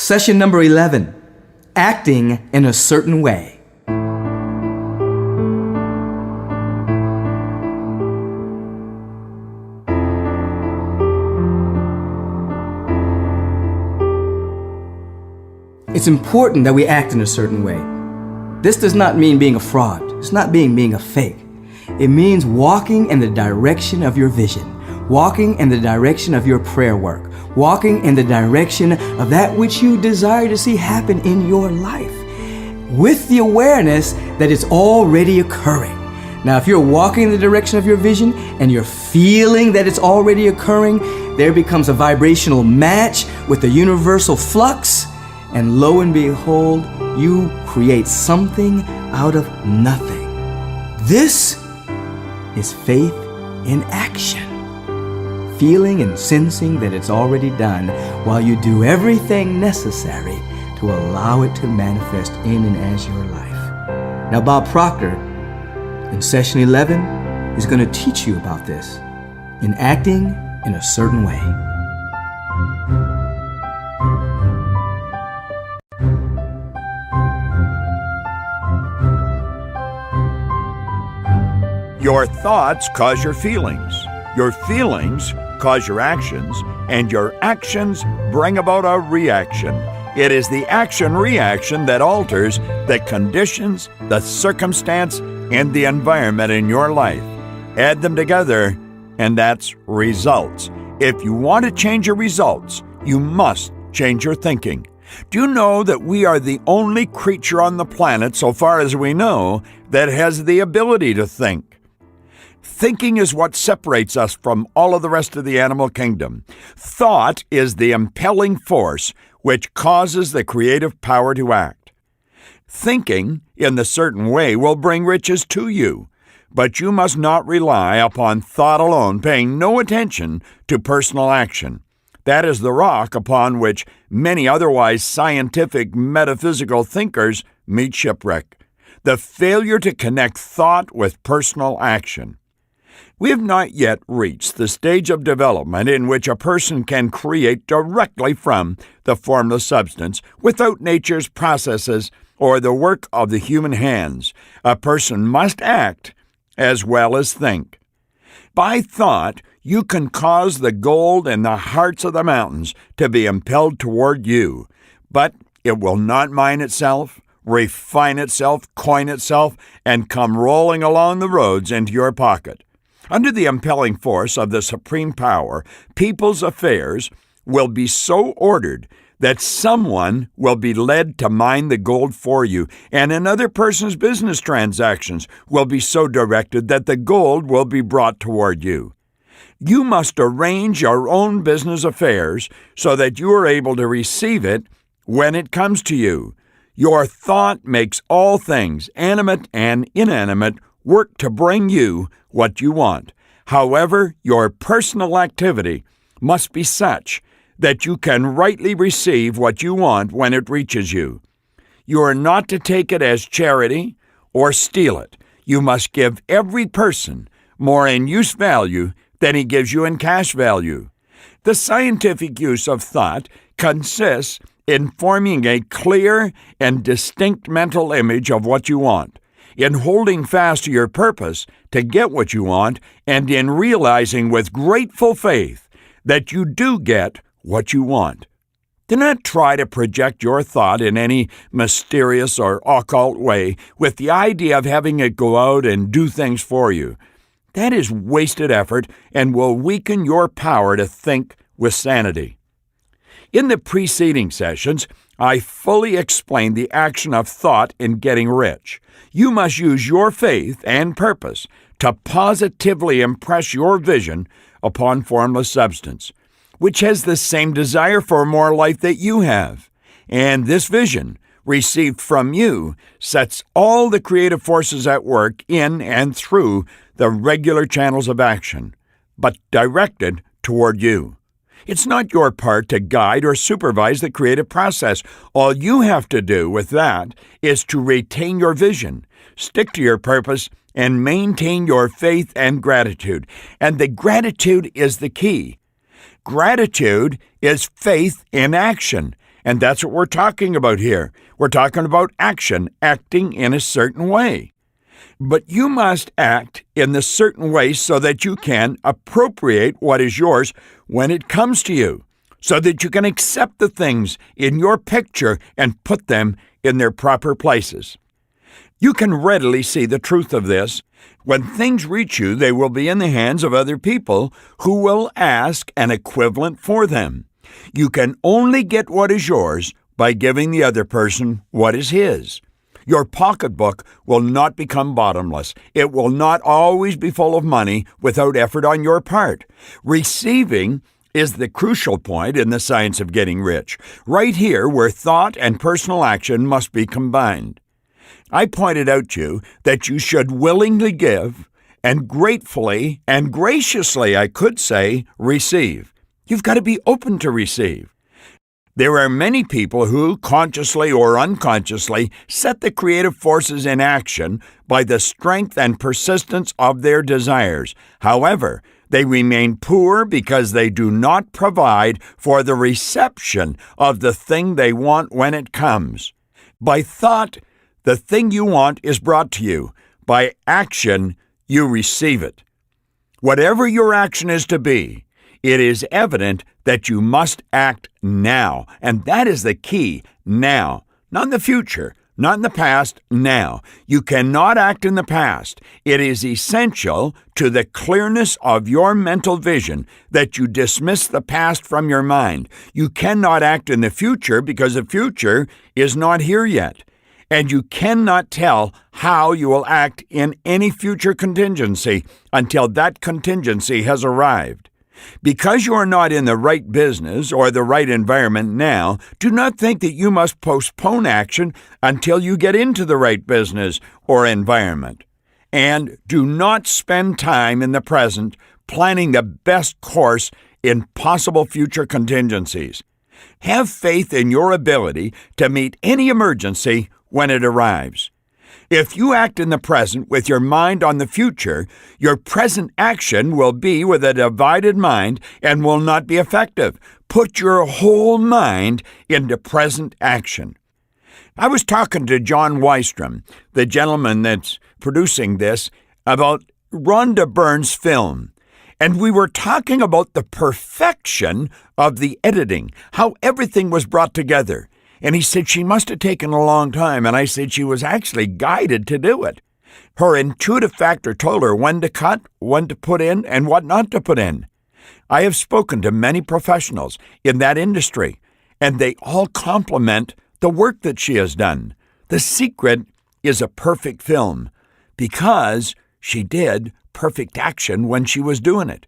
Session number 11, acting in a certain way. It's important that we act in a certain way. This does not mean being a fraud. It's not being a fake. It means walking in the direction of your vision, walking in the direction of your prayer work, walking in the direction of that which you desire to see happen in your life, with the awareness that it's already occurring. Now, if you're walking in the direction of your vision and you're feeling that it's already occurring, there becomes a vibrational match with the universal flux, and lo and behold, you create something out of nothing. This is faith in action. Feeling and sensing that it's already done while you do everything necessary to allow it to manifest in and as your life. Now, Bob Proctor, in session 11, is going to teach you about this in acting in a certain way. Your thoughts cause your feelings. Your feelings cause your actions, and your actions bring about a reaction. It is the action-reaction that alters the conditions, the circumstance, and the environment in your life. Add them together, and that's results. If you want to change your results, you must change your thinking. Do you know that we are the only creature on the planet, so far as we know, that has the ability to think? Thinking is what separates us from all of the rest of the animal kingdom. Thought is the impelling force which causes the creative power to act. Thinking in the certain way will bring riches to you, but you must not rely upon thought alone, paying no attention to personal action. That is the rock upon which many otherwise scientific metaphysical thinkers meet shipwreck. The failure to connect thought with personal action. We have not yet reached the stage of development in which a person can create directly from the formless substance without nature's processes or the work of the human hands. A person must act as well as think. By thought, you can cause the gold in the hearts of the mountains to be impelled toward you, but it will not mine itself, refine itself, coin itself, and come rolling along the roads into your pocket. Under the impelling force of the supreme power, people's affairs will be so ordered that someone will be led to mine the gold for you, and another person's business transactions will be so directed that the gold will be brought toward you. You must arrange your own business affairs so that you are able to receive it when it comes to you. Your thought makes all things, animate and inanimate, work to bring you what you want. However, your personal activity must be such that you can rightly receive what you want when it reaches you. You are not to take it as charity or steal it. You must give every person more in use value than he gives you in cash value. The scientific use of thought consists in forming a clear and distinct mental image of what you want, in holding fast to your purpose to get what you want, and in realizing with grateful faith that you do get what you want. Do not try to project your thought in any mysterious or occult way with the idea of having it go out and do things for you. That is wasted effort and will weaken your power to think with sanity. In the preceding sessions, I fully explained the action of thought in getting rich. You must use your faith and purpose to positively impress your vision upon formless substance, which has the same desire for more life that you have. And this vision, received from you, sets all the creative forces at work in and through the regular channels of action, but directed toward you. It's not your part to guide or supervise the creative process. All you have to do with that is to retain your vision, stick to your purpose, and maintain your faith and gratitude. And the gratitude is the key. Gratitude is faith in action. And that's what we're talking about here. We're talking about action, acting in a certain way. But you must act in the certain way so that you can appropriate what is yours when it comes to you, so that you can accept the things in your picture and put them in their proper places. You can readily see the truth of this. When things reach you, they will be in the hands of other people who will ask an equivalent for them. You can only get what is yours by giving the other person what is his. Your pocketbook will not become bottomless. It will not always be full of money without effort on your part. Receiving is the crucial point in the science of getting rich, right here where thought and personal action must be combined. I pointed out to you that you should willingly give and gratefully and graciously, I could say, receive. You've got to be open to receive. There are many people who, consciously or unconsciously, set the creative forces in action by the strength and persistence of their desires. However, they remain poor because they do not provide for the reception of the thing they want when it comes. By thought, the thing you want is brought to you. By action, you receive it. Whatever your action is to be, it is evident that you must act now. And that is the key, now. Not in the future, not in the past, now. You cannot act in the past. It is essential to the clearness of your mental vision that you dismiss the past from your mind. You cannot act in the future because the future is not here yet. And you cannot tell how you will act in any future contingency until that contingency has arrived. Because you are not in the right business or the right environment now, do not think that you must postpone action until you get into the right business or environment. And do not spend time in the present planning the best course in possible future contingencies. Have faith in your ability to meet any emergency when it arrives. If you act in the present with your mind on the future, your present action will be with a divided mind and will not be effective. Put your whole mind into present action. I was talking to John Wystrom, the gentleman that's producing this, about Rhonda Byrne's film. And we were talking about the perfection of the editing, how everything was brought together. And he said she must have taken a long time, and I said she was actually guided to do it. Her intuitive factor told her when to cut, when to put in, and what not to put in. I have spoken to many professionals in that industry, and they all compliment the work that she has done. The secret is a perfect film, because she did perfect action when she was doing it.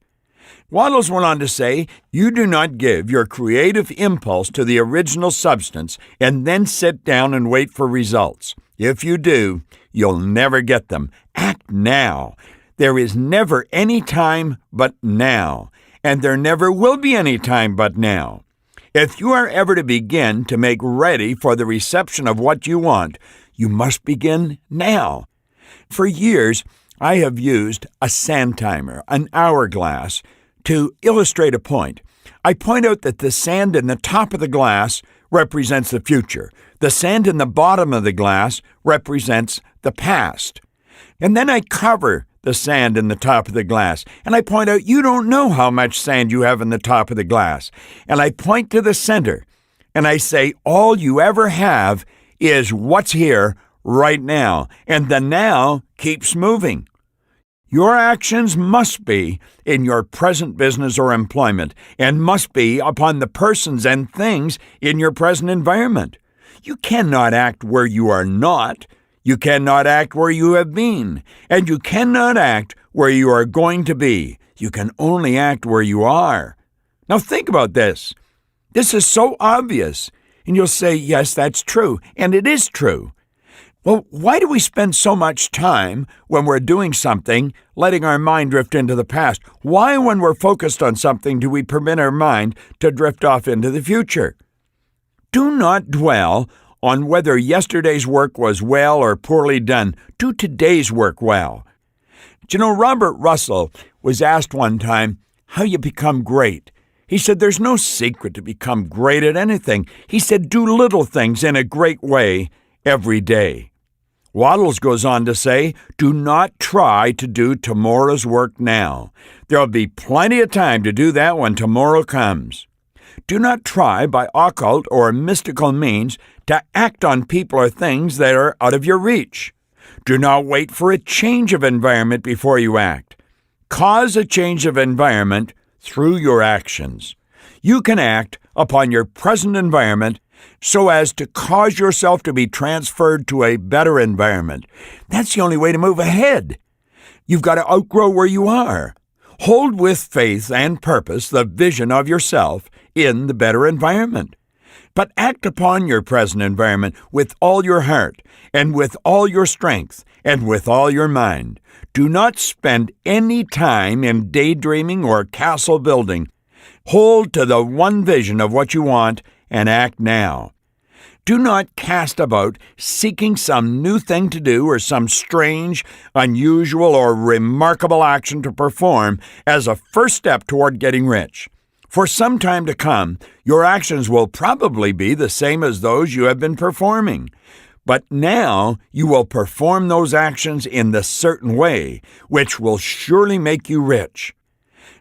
Waddles went on to say, you do not give your creative impulse to the original substance and then sit down and wait for results. If you do, you'll never get them. Act now. There is never any time but now, and there never will be any time but now. If you are ever to begin to make ready for the reception of what you want, you must begin now. For years, I have used a sand timer, an hourglass, to illustrate a point. I point out that the sand in the top of the glass represents the future. The sand in the bottom of the glass represents the past. And then I cover the sand in the top of the glass, and I point out you don't know how much sand you have in the top of the glass. And I point to the center, and I say all you ever have is what's here right now, and the now keeps moving. Your actions must be in your present business or employment and must be upon the persons and things in your present environment. You cannot act where you are not. You cannot act where you have been. And you cannot act where you are going to be. You can only act where you are. Now think about this. This is so obvious. And you'll say, yes, that's true. And it is true. Well, why do we spend so much time when we're doing something letting our mind drift into the past? Why, when we're focused on something, do we permit our mind to drift off into the future? Do not dwell on whether yesterday's work was well or poorly done. Do today's work well. Do you know, Robert Russell was asked one time how you become great. He said, there's no secret to become great at anything. He said, do little things in a great way every day. Waddles goes on to say, do not try to do tomorrow's work now. There'll be plenty of time to do that when tomorrow comes. Do not try by occult or mystical means to act on people or things that are out of your reach. Do not wait for a change of environment before you act. Cause a change of environment through your actions. You can act upon your present environment so as to cause yourself to be transferred to a better environment. That's the only way to move ahead. You've got to outgrow where you are. Hold with faith and purpose the vision of yourself in the better environment. But act upon your present environment with all your heart and with all your strength and with all your mind. Do not spend any time in daydreaming or castle building. Hold to the one vision of what you want and act now. Do not cast about seeking some new thing to do or some strange, unusual, or remarkable action to perform as a first step toward getting rich. For some time to come, your actions will probably be the same as those you have been performing. But now you will perform those actions in the certain way, which will surely make you rich.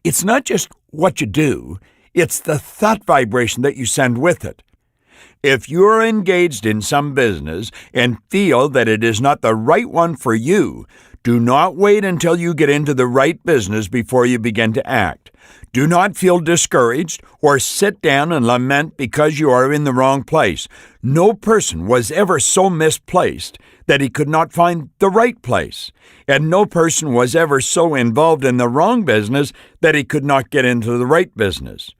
It's not just what you do, it's the thought vibration that you send with it. If you're engaged in some business and feel that it is not the right one for you, do not wait until you get into the right business before you begin to act. Do not feel discouraged or sit down and lament because you are in the wrong place. No person was ever so misplaced that he could not find the right place, and no person was ever so involved in the wrong business that he could not get into the right business.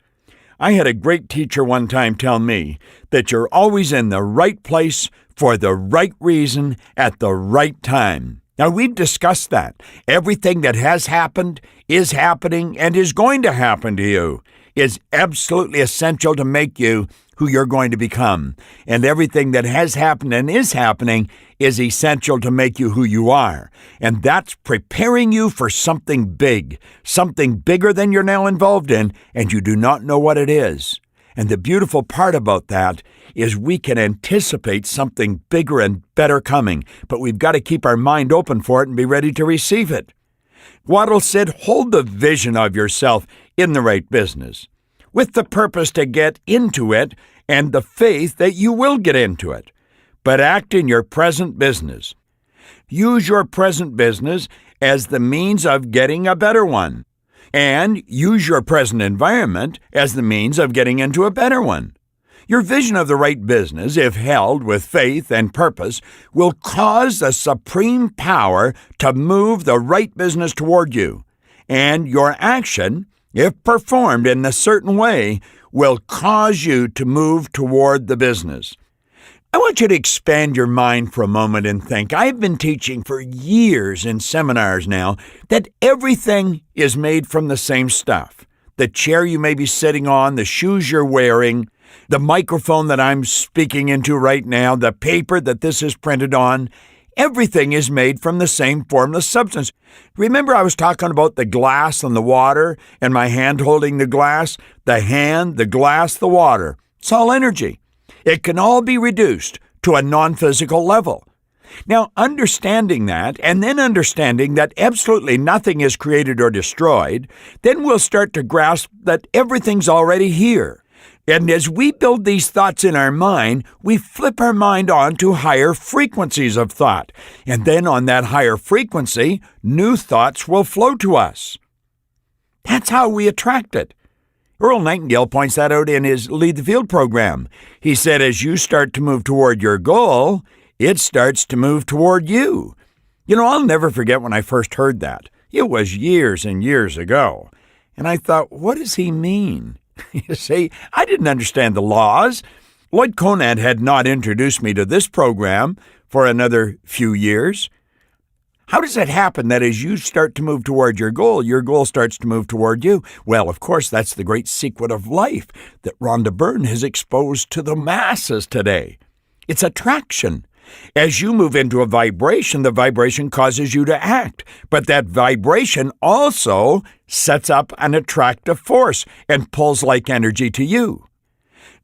I had a great teacher one time tell me that you're always in the right place for the right reason at the right time. Now, we've discussed that. Everything that has happened, is happening, and is going to happen to you is absolutely essential to make you who you're going to become. And everything that has happened and is happening is essential to make you who you are. And that's preparing you for something big, something bigger than you're now involved in, and you do not know what it is. And the beautiful part about that is we can anticipate something bigger and better coming, but we've got to keep our mind open for it and be ready to receive it. Waddle said, hold the vision of yourself in the right business, with the purpose to get into it and the faith that you will get into it. But act in your present business. Use your present business as the means of getting a better one. And use your present environment as the means of getting into a better one. Your vision of the right business, if held with faith and purpose, will cause the supreme power to move the right business toward you. And your action, if performed in a certain way, will cause you to move toward the business. I want you to expand your mind for a moment and think. I've been teaching for years in seminars now that everything is made from the same stuff. The chair you may be sitting on, the shoes you're wearing, the microphone that I'm speaking into right now, the paper that this is printed on, everything is made from the same formless substance. Remember I was talking about the glass and the water and my hand holding the glass? The hand, the glass, the water. It's all energy. It can all be reduced to a non-physical level. Now, understanding that, and then understanding that absolutely nothing is created or destroyed, then we'll start to grasp that everything's already here. And as we build these thoughts in our mind, we flip our mind on to higher frequencies of thought. And then on that higher frequency, new thoughts will flow to us. That's how we attract it. Earl Nightingale points that out in his Lead the Field program. He said, as you start to move toward your goal, it starts to move toward you. You know, I'll never forget when I first heard that. It was years and years ago. And I thought, what does he mean? You see, I didn't understand the laws. Lloyd Conant had not introduced me to this program for another few years. How does it happen that as you start to move toward your goal starts to move toward you? Well, of course, that's the great secret of life that Rhonda Byrne has exposed to the masses today. It's attraction. As you move into a vibration, the vibration causes you to act, but that vibration also sets up an attractive force and pulls like energy to you.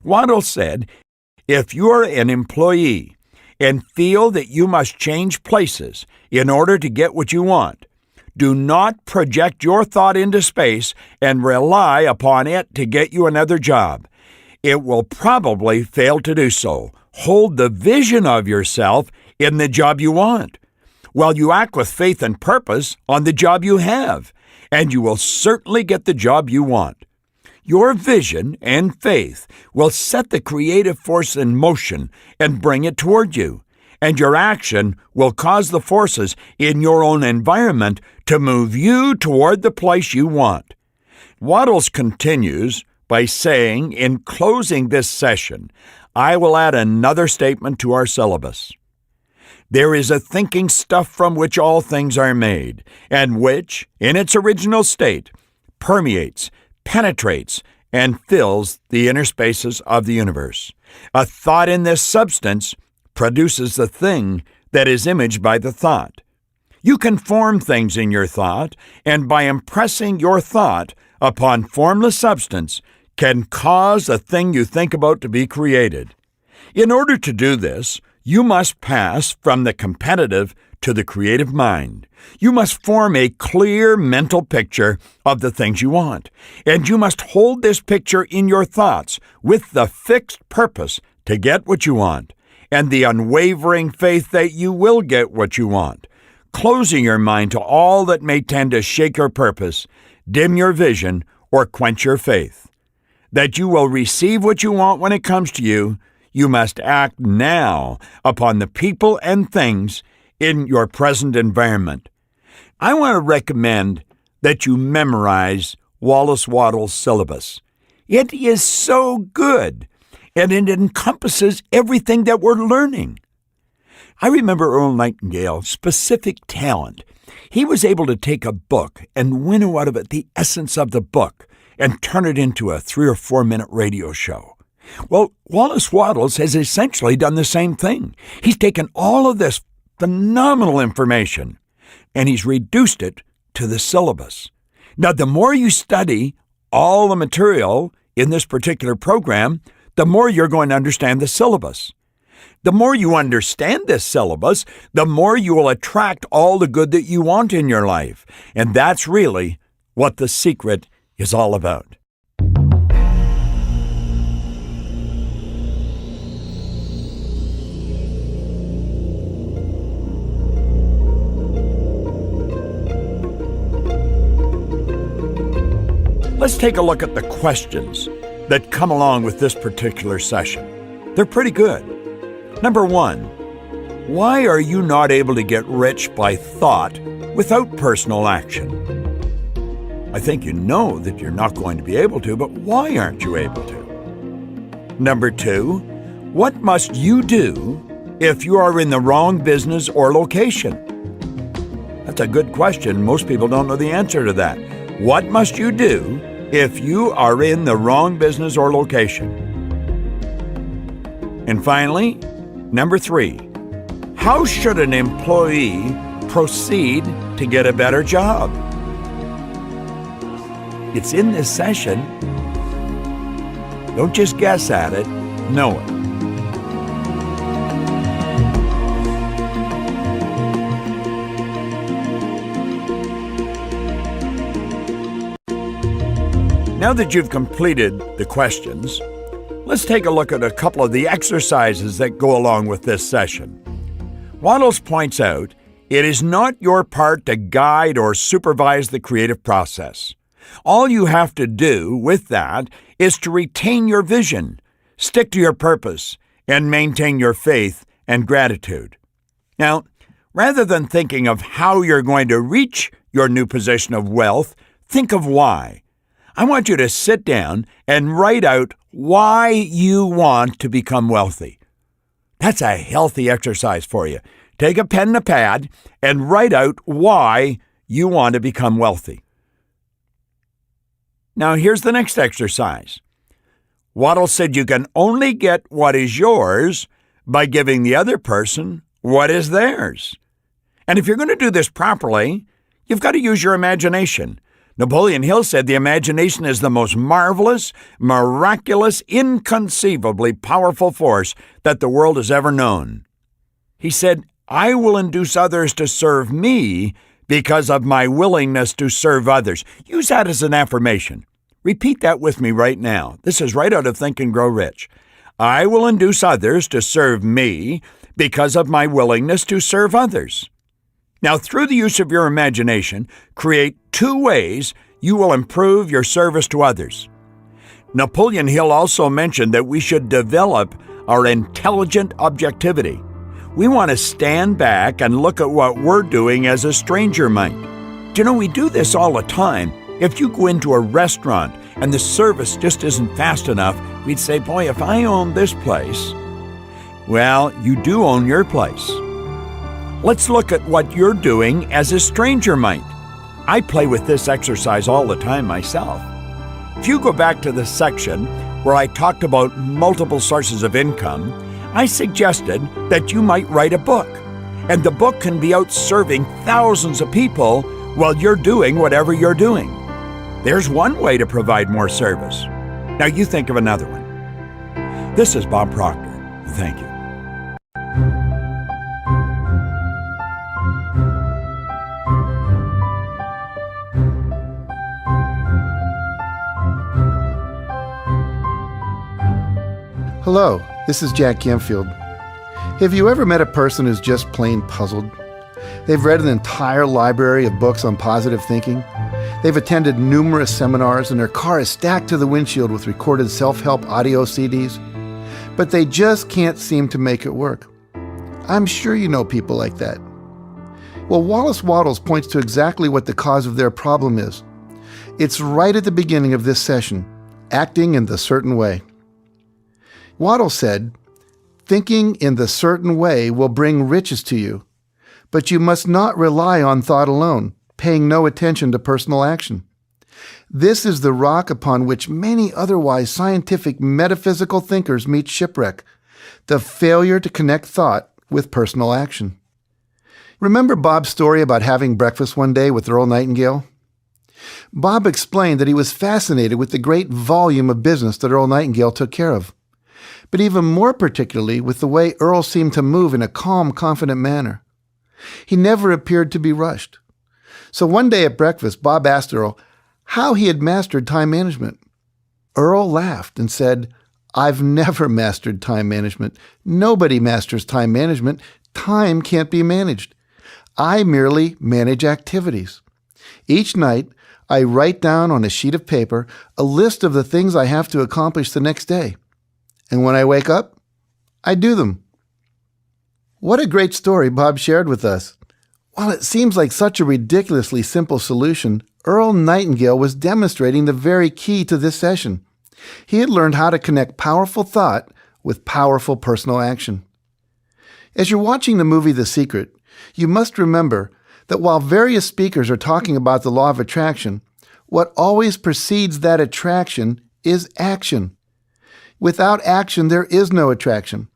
Waddell said, if you're an employee and feel that you must change places in order to get what you want, do not project your thought into space and rely upon it to get you another job. It will probably fail to do so. Hold the vision of yourself in the job you want, while you act with faith and purpose on the job you have, and you will certainly get the job you want. Your vision and faith will set the creative force in motion and bring it toward you, and your action will cause the forces in your own environment to move you toward the place you want. Waddles continues by saying, in closing this session, I will add another statement to our syllabus. There is a thinking stuff from which all things are made, and which, in its original state, permeates, penetrates, and fills the inner spaces of the universe. A thought in this substance produces the thing that is imaged by the thought. You can form things in your thought, and by impressing your thought upon formless substance, can cause the thing you think about to be created. In order to do this, you must pass from the competitive to the creative mind. You must form a clear mental picture of the things you want, and you must hold this picture in your thoughts with the fixed purpose to get what you want, and the unwavering faith that you will get what you want, closing your mind to all that may tend to shake your purpose, dim your vision, or quench your faith. That you will receive what you want when it comes to you, you must act now upon the people and things in your present environment. I want to recommend that you memorize Wallace Waddell's syllabus. It is so good, and it encompasses everything that we're learning. I remember Earl Nightingale's specific talent. He was able to take a book and winnow out of it the essence of the book and turn it into a 3 or 4 minute radio show. Well, Wallace Waddles has essentially done the same thing. He's taken all of this phenomenal information and he's reduced it to the syllabus. Now, the more you study all the material in this particular program, the more you're going to understand the syllabus. The more you understand this syllabus, the more you will attract all the good that you want in your life. And that's really what the secret is all about. Let's take a look at the questions that come along with this particular session. They're pretty good. Number 1, why are you not able to get rich by thought without personal action? I think you know that you're not going to be able to, but why aren't you able to? Number 2, what must you do if you are in the wrong business or location? That's a good question. Most people don't know the answer to that. What must you do if you are in the wrong business or location? And finally, number 3, how should an employee proceed to get a better job? It's in this session. Don't just guess at it, know it. Now that you've completed the questions, let's take a look at a couple of the exercises that go along with this session. Waddles points out, it is not your part to guide or supervise the creative process. All you have to do with that is to retain your vision, stick to your purpose, and maintain your faith and gratitude. Now, rather than thinking of how you're going to reach your new position of wealth, think of why. I want you to sit down and write out why you want to become wealthy. That's a healthy exercise for you. Take a pen and a pad and write out why you want to become wealthy. Now, here's the next exercise. Waddle said you can only get what is yours by giving the other person what is theirs. And if you're going to do this properly, you've got to use your imagination. Napoleon Hill said the imagination is the most marvelous, miraculous, inconceivably powerful force that the world has ever known. He said, I will induce others to serve me because of my willingness to serve others. Use that as an affirmation. Repeat that with me right now. This is right out of Think and Grow Rich. I will induce others to serve me because of my willingness to serve others. Now, through the use of your imagination, create 2 ways you will improve your service to others. Napoleon Hill also mentioned that we should develop our intelligent objectivity. We want to stand back and look at what we're doing as a stranger might. Do you know, we do this all the time. If you go into a restaurant and the service just isn't fast enough, we'd say, boy, if I owned this place. Well, you do own your place. Let's look at what you're doing as a stranger might. I play with this exercise all the time myself. If you go back to the section where I talked about multiple sources of income, I suggested that you might write a book, and the book can be out serving thousands of people while you're doing whatever you're doing. There's one way to provide more service. Now you think of another one. This is Bob Proctor. Thank you. Hello, this is Jack Canfield. Have you ever met a person who's just plain puzzled? They've read an entire library of books on positive thinking. They've attended numerous seminars, and their car is stacked to the windshield with recorded self-help audio CDs. But they just can't seem to make it work. I'm sure you know people like that. Well, Wallace Wattles points to exactly what the cause of their problem is. It's right at the beginning of this session, acting in the certain way. Wattles said, thinking in the certain way will bring riches to you, but you must not rely on thought alone, paying no attention to personal action. This is the rock upon which many otherwise scientific metaphysical thinkers meet shipwreck, the failure to connect thought with personal action. Remember Bob's story about having breakfast one day with Earl Nightingale? Bob explained that he was fascinated with the great volume of business that Earl Nightingale took care of, but even more particularly with the way Earl seemed to move in a calm, confident manner. He never appeared to be rushed. So one day at breakfast, Bob asked Earl how he had mastered time management. Earl laughed and said, I've never mastered time management. Nobody masters time management. Time can't be managed. I merely manage activities. Each night, I write down on a sheet of paper a list of the things I have to accomplish the next day. And when I wake up, I do them. What a great story Bob shared with us. While it seems like such a ridiculously simple solution, Earl Nightingale was demonstrating the very key to this session. He had learned how to connect powerful thought with powerful personal action. As you're watching the movie The Secret, you must remember that while various speakers are talking about the law of attraction, what always precedes that attraction is action. Without action, there is no attraction.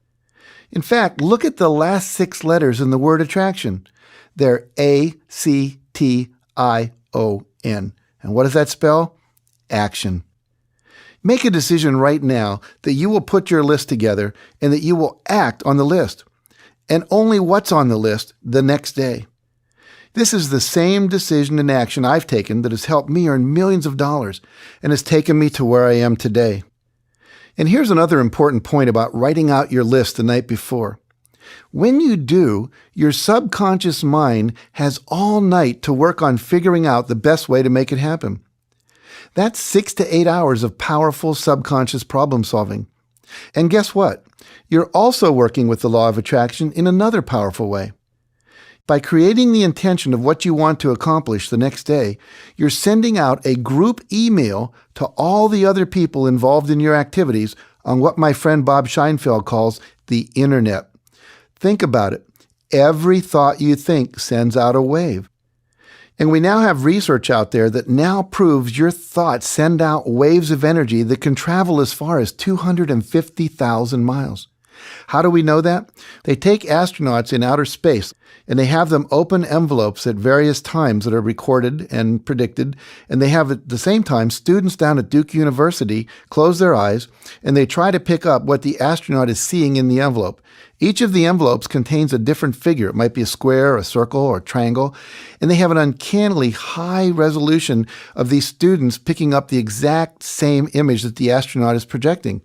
In fact, look at the last 6 letters in the word attraction. They're A-C-T-I-O-N. And what does that spell? Action. Make a decision right now that you will put your list together and that you will act on the list, and only what's on the list the next day. This is the same decision and action I've taken that has helped me earn millions of dollars and has taken me to where I am today. And here's another important point about writing out your list the night before. When you do, your subconscious mind has all night to work on figuring out the best way to make it happen. That's 6 to 8 hours of powerful subconscious problem solving. And guess what? You're also working with the law of attraction in another powerful way. By creating the intention of what you want to accomplish the next day, you're sending out a group email to all the other people involved in your activities on what my friend Bob Scheinfeld calls the internet. Think about it. Every thought you think sends out a wave. And we now have research out there that now proves your thoughts send out waves of energy that can travel as far as 250,000 miles. How do we know that? They take astronauts in outer space and they have them open envelopes at various times that are recorded and predicted. And they have at the same time students down at Duke University close their eyes and they try to pick up what the astronaut is seeing in the envelope. Each of the envelopes contains a different figure. It might be a square, a circle, or a triangle. And they have an uncannily high resolution of these students picking up the exact same image that the astronaut is projecting.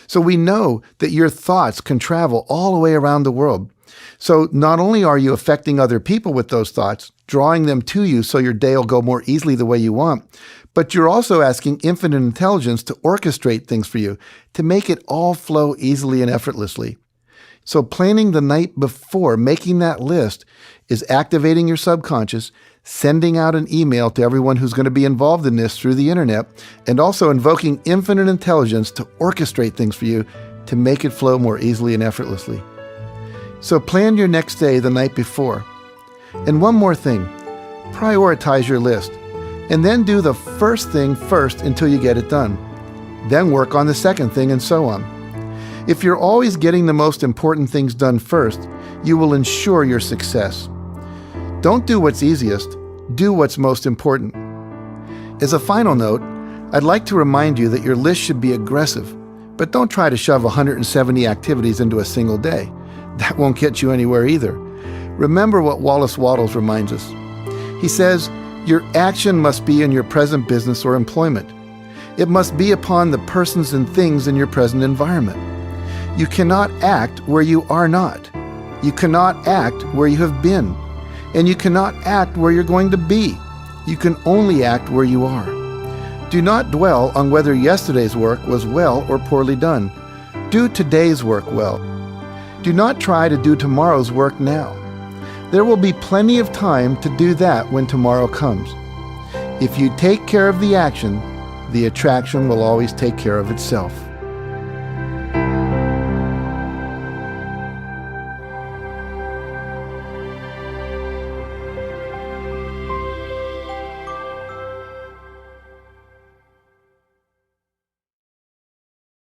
So we know that your thoughts can travel all the way around the world. So not only are you affecting other people with those thoughts, drawing them to you so your day will go more easily the way you want, but you're also asking infinite intelligence to orchestrate things for you, to make it all flow easily and effortlessly. So planning the night before, making that list, is activating your subconscious, sending out an email to everyone who's going to be involved in this through the internet, and also invoking infinite intelligence to orchestrate things for you to make it flow more easily and effortlessly. So plan your next day the night before. And one more thing, prioritize your list, and then do the first thing first until you get it done. Then work on the second thing and so on. If you're always getting the most important things done first, you will ensure your success. Don't do what's easiest, do what's most important. As a final note, I'd like to remind you that your list should be aggressive, but don't try to shove 170 activities into a single day. That won't get you anywhere either. Remember what Wallace Wattles reminds us. He says, your action must be in your present business or employment. It must be upon the persons and things in your present environment. You cannot act where you are not. You cannot act where you have been. And you cannot act where you're going to be. You can only act where you are. Do not dwell on whether yesterday's work was well or poorly done. Do today's work well. Do not try to do tomorrow's work now. There will be plenty of time to do that when tomorrow comes. If you take care of the action, the attraction will always take care of itself.